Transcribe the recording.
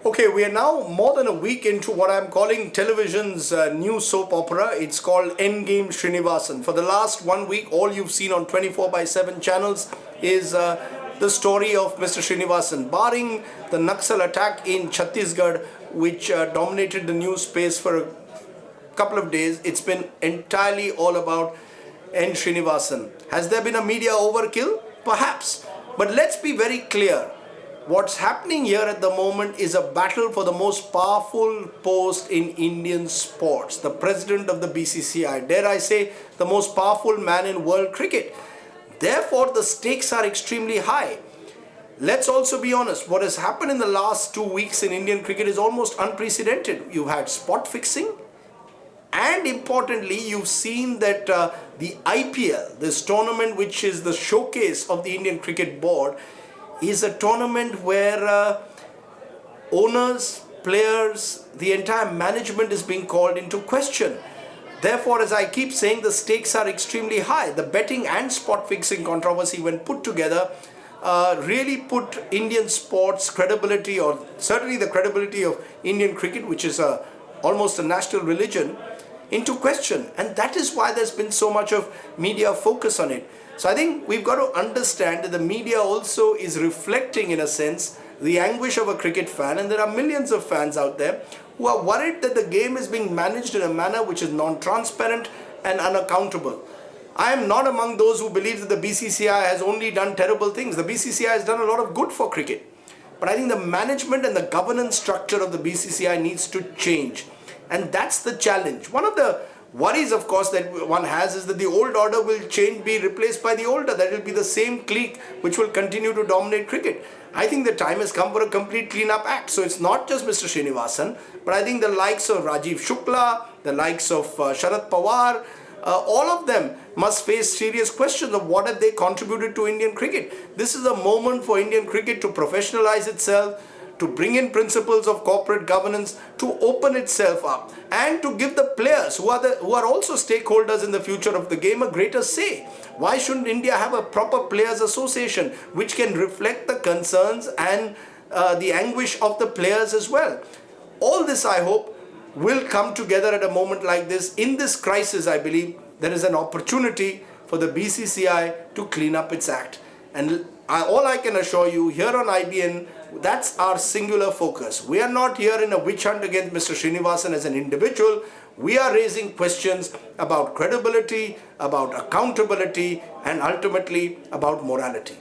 Okay, we are now more than a week into what I'm calling television's new soap opera. It's called Endgame Srinivasan. For the last 1 week, all you've seen on 24/7 channels is the story of Mr. Srinivasan. Barring the Naxal attack in Chhattisgarh, which dominated the news space for a couple of days, it's been entirely all about N. Srinivasan. Has there been a media overkill? Perhaps. But let's be very clear. What's happening here at the moment is a battle for the most powerful post in Indian sports. The president of the BCCI, dare I say, the most powerful man in world cricket. Therefore, the stakes are extremely high. Let's also be honest, what has happened in the last 2 weeks in Indian cricket is almost unprecedented. You've had spot fixing, and importantly, you've seen that the IPL, this tournament which is the showcase of the Indian Cricket Board, is a tournament where owners, players, the entire management is being called into question. Therefore, as I keep saying, the stakes are extremely high. The betting and spot fixing controversy, when put together, really put Indian sports credibility, or certainly the credibility of Indian cricket, which is almost a national religion, into question. And that is why there's been so much of media focus on it. So I think we've got to understand that the media also is reflecting, in a sense, the anguish of a cricket fan, and there are millions of fans out there who are worried that the game is being managed in a manner which is non-transparent and unaccountable. I am not among those who believe that the BCCI has only done terrible things. The BCCI has done a lot of good for cricket. But I think the management and the governance structure of the BCCI needs to change. And that's the challenge. One of the worries, of course, that one has is that the old order will be replaced by the older. That will be the same clique which will continue to dominate cricket. I think the time has come for a complete clean-up act. So it's not just Mr. Srinivasan, but I think the likes of Rajiv Shukla, the likes of Sharad Pawar, all of them must face serious questions of what have they contributed to Indian cricket. This is a moment for Indian cricket to professionalize itself, to bring in principles of corporate governance, to open itself up, and to give the players who are also stakeholders in the future of the game a greater say. Why shouldn't India have a proper players association which can reflect the concerns and the anguish of the players as well? All this, I hope, will come together at a moment like this. In this crisis, I believe there is an opportunity for the BCCI to clean up its act. And all I can assure you here on IBN, that's our singular focus. We are not here in a witch hunt against Mr. Srinivasan as an individual. We are raising questions about credibility, about accountability, and ultimately about morality.